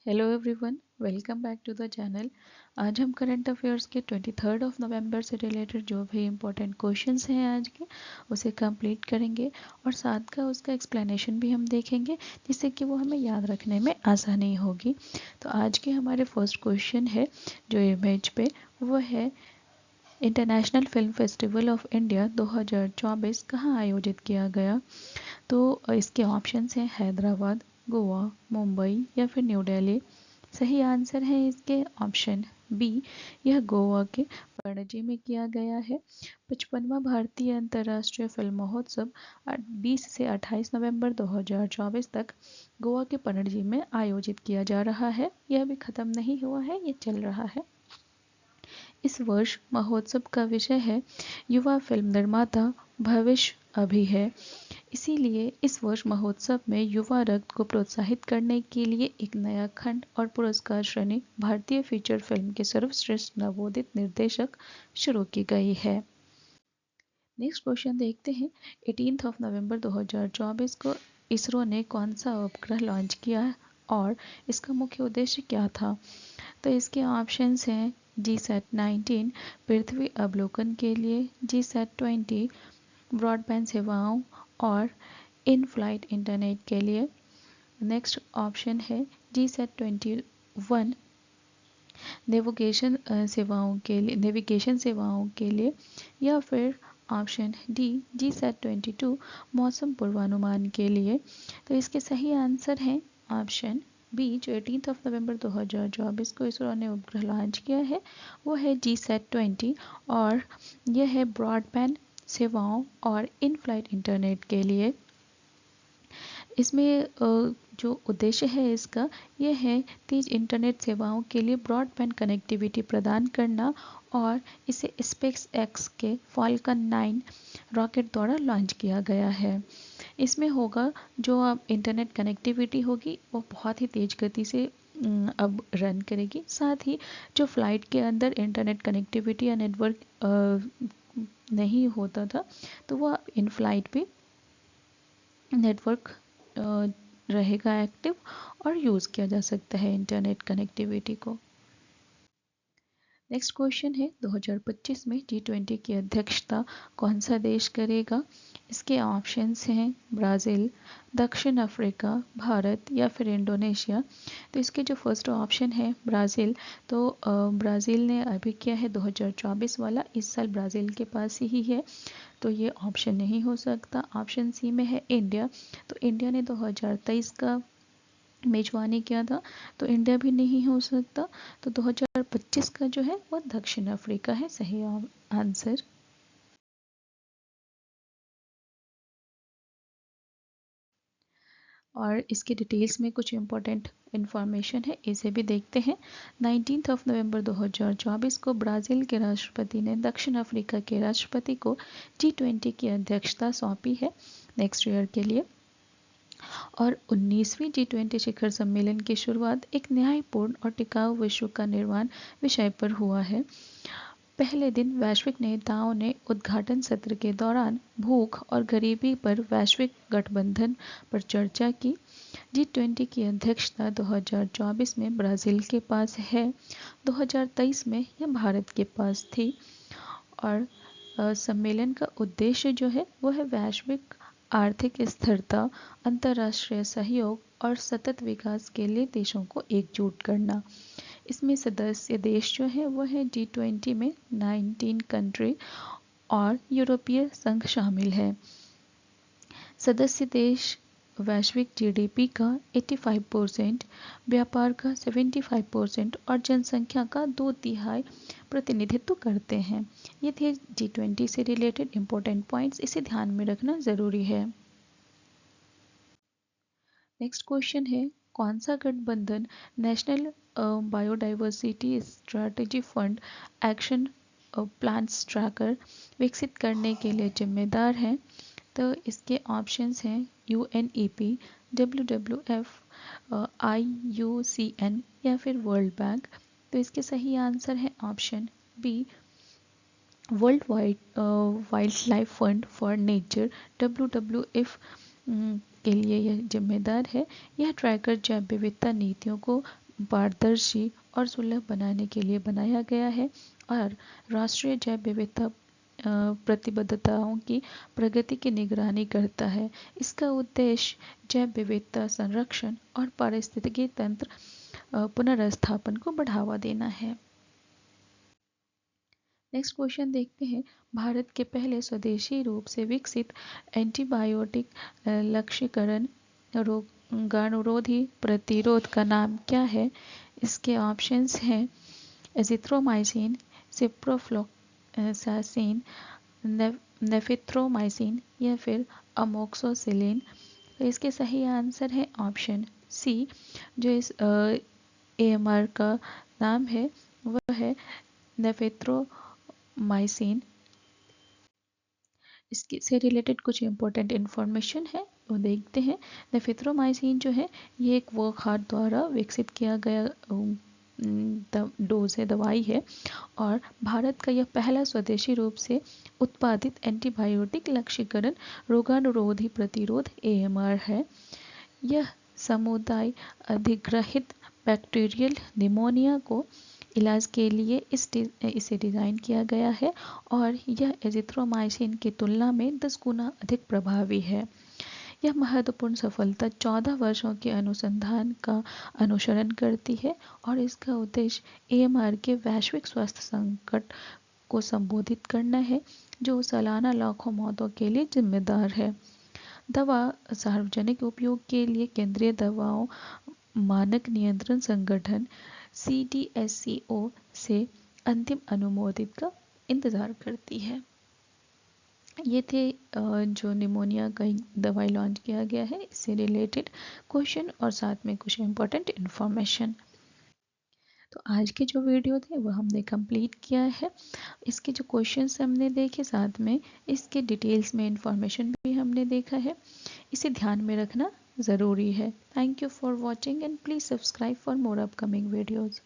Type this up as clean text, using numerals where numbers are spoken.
Hello everyone, welcome back to the channel. आज हम current affairs के 23 नवंबर से रिलेटेड जो भी इम्पोर्टेंट क्वेश्चंस हैं आज के उसे कंप्लीट करेंगे और साथ का उसका एक्सप्लेनेशन भी हम देखेंगे जिससे कि वो हमें याद रखने में आसानी होगी। तो आज के हमारे फर्स्ट क्वेश्चन है जो इमेज पे वो है international film festival of India 2024 कहाँ आयोजित किया गया। तो इसके ऑप्शंस हैं हैदराबाद, गोवा, मुंबई या फिर न्यू दिल्ली। सही आंसर है इसके ऑप्शन बी, यह गोवा के पणजी में किया गया है। 55वां भारतीय अंतर्राष्ट्रीय फिल्म महोत्सव 20 से 28 नवंबर 2024 तक गोवा के पणजी में आयोजित किया जा रहा है। यह भी खत्म नहीं हुआ है, ये चल रहा है। इस वर्ष महोत्सव का विषय है युवा फिल्म निर्माता भविष्य अभी है। इसीलिए इस वर्ष महोत्सव में युवा रक्त को प्रोत्साहित करने के लिए एक नया खंड और पुरस्कार श्रेणी भारतीय फीचर फिल्म के सर्वश्रेष्ठ नवोदित निर्देशक शुरू की गई है। नेक्स्ट क्वेश्चन देखते हैं। 18 नवंबर 2024 को इसरो ने कौन सा उपग्रह लॉन्च किया और इसका मुख्य उद्देश्य क्या था। तो इसके ऑप्शंस हैं GSAT-19 पृथ्वी अवलोकन के लिए, GSAT-20 ब्रॉडबैंड सेवाओं और इन फ्लाइट इंटरनेट के लिए। नेक्स्ट ऑप्शन है GSAT-21 नेविगेशन सेवाओं के लिए या फिर ऑप्शन डी GSAT-22 मौसम पूर्वानुमान के लिए। तो इसके सही आंसर हैं ऑप्शन बी जो 18 नवंबर 2024 को इसरो ने उपग्रह लॉन्च किया है वो है GSAT-20 और यह है ब्रॉडबैंड सेवाओं और इन फ्लाइट इंटरनेट के लिए। इसमें जो उद्देश्य है इसका यह है तेज इंटरनेट सेवाओं के लिए ब्रॉडबैंड कनेक्टिविटी प्रदान करना और इसे स्पेस एक्स के फॉल्कन 9 रॉकेट द्वारा लॉन्च किया गया है। इसमें होगा जो अब इंटरनेट कनेक्टिविटी होगी वो बहुत ही तेज गति से अब रन करेगी। साथ ही जो फ्लाइट के अंदर इंटरनेट कनेक्टिविटी या नेटवर्क नहीं होता था तो वह इन फ्लाइट भी नेटवर्क रहेगा एक्टिव और यूज़ किया जा सकता है इंटरनेट कनेक्टिविटी को। नेक्स्ट क्वेश्चन है 2025 में G20 की अध्यक्षता कौन सा देश करेगा। इसके ऑप्शंस हैं ब्राज़ील, दक्षिण अफ्रीका, भारत या फिर इंडोनेशिया। तो इसके जो फर्स्ट ऑप्शन है ब्राज़ील, तो ब्राज़ील ने अभी किया है 2024 वाला, इस साल ब्राज़ील के पास ही है तो ये ऑप्शन नहीं हो सकता। ऑप्शन सी में है इंडिया, तो इंडिया ने 2023 का मेजबानी किया था तो इंडिया भी नहीं हो सकता। तो 2025 का जो है वो दक्षिण अफ्रीका है सही आंसर। और इसके डिटेल्स में कुछ इम्पोर्टेंट इन्फॉर्मेशन है, इसे भी देखते हैं। 19 नवंबर 2024 को ब्राज़ील के राष्ट्रपति ने दक्षिण अफ्रीका के राष्ट्रपति को G20 की अध्यक्षता सौंपी है नेक्स्ट ईयर के लिए। और 19वीं G20 शिखर सम्मेलन की शुरुआत एक न्यायपूर्ण और टिकाऊ विश्व का निर्माण विषय पर हुआ है। पहले दिन वैश्विक नेताओं ने उद्घाटन सत्र के दौरान भूख और गरीबी पर वैश्विक गठबंधन पर चर्चा की। G20 की अध्यक्षता 2024 में ब्राज़ील के पास है, 2023 में यह भारत के पास थी। और सम्मेलन का उद्देश्य जो है वो है वैश्विक आर्थिक स्थिरता, अंतर्राष्ट्रीय सहयोग और सतत विकास के लिए देशों को एकजुट करना। इसमें सदस्य देश जो है वो है G20 में 19 कंट्री और यूरोपीय संघ शामिल है। सदस्य देश वैश्विक जीडीपी का 85%, व्यापार का 75% और जनसंख्या का 2/3 प्रतिनिधित्व करते हैं। ये थे G20 से रिलेटेड इम्पोर्टेंट पॉइंट्स, इसे ध्यान में रखना ज़रूरी है। नेक्स्ट क्वेश्चन है कौन सा गठबंधन national biodiversity strategy fund action plans tracker विकसित करने के लिए जिम्मेदार है। तो इसके ऑप्शंस हैं UNEP, WWF, IUCN या फिर वर्ल्ड बैंक। तो इसके सही आंसर है option B world wide wildlife fund for nature WWF के लिए यह जिम्मेदार है। यह ट्रैकर जैव विविधता नीतियों को पारदर्शी और सुलभ बनाने के लिए बनाया गया है और राष्ट्रीय जैव विविधता प्रतिबद्धताओं की प्रगति की निगरानी करता है। इसका उद्देश्य जैव विविधता संरक्षण और पारिस्थितिकी तंत्र पुनर्स्थापन को बढ़ावा देना है। नेक्स्ट क्वेश्चन देखते हैं, भारत के पहले स्वदेशी रूप से विकसित एंटीबायोटिक लक्ष्यीकरण रोगाणुरोधी प्रतिरोध का नाम क्या है? इसके ऑप्शंस हैं एजिथ्रोमाइसिन, सिप्रोफ्लोक्सासिन, नेफिथ्रोमाइसिन या फिर अमोक्सोसिलिन। तो इसके सही आंसर है ऑप्शन सी। जो इस AMR का नाम है वह है नेफिथ्रोमाइसिन। इसके से रिलेटेड कुछ इंपॉर्टेंट इन्फॉर्मेशन है वो देखते हैं। नेफिथ्रोमाइसिन जो है ये एक वर्कहार्ट द्वारा विकसित किया गया डोज है, दवाई है और भारत का यह पहला स्वदेशी रूप से उत्पादित एंटीबायोटिक लक्ष्यीकरण रोगाणुरोधी प्रतिरोध AMR है। यह समुदाय अधिग्रहित बैक्टीरियल निमोनिया को इलाज के लिए इसे डिज़ाइन किया गया है और यह एजिथ्रोमाइसिन की तुलना में 10 गुना अधिक प्रभावी है। यह महत्वपूर्ण सफलता 14 वर्षों के अनुसंधान का अनुसरण करती है और इसका उद्देश्य AMR के वैश्विक स्वास्थ्य संकट को संबोधित करना है जो सालाना लाखों मौतों के लिए जिम्मेदार है। दवा सार्वजनिक उपयोग के लिए केंद्रीय दवाओं मानक नियंत्रण संगठन CDSCO से अंतिम अनुमोदित का इंतज़ार करती है। ये थे जो निमोनिया का दवाई लॉन्च किया गया है इससे रिलेटेड क्वेश्चन और साथ में कुछ इम्पोर्टेंट इन्फॉर्मेशन। तो आज के जो वीडियो थे वो हमने कंप्लीट किया है। इसके जो क्वेश्चंस हमने देखे साथ में इसके डिटेल्स में इंफॉर्मेशन भी हमने देखा है। इसे ध्यान में रखना ज़रूरी है। Thank you for watching and please subscribe for more upcoming videos.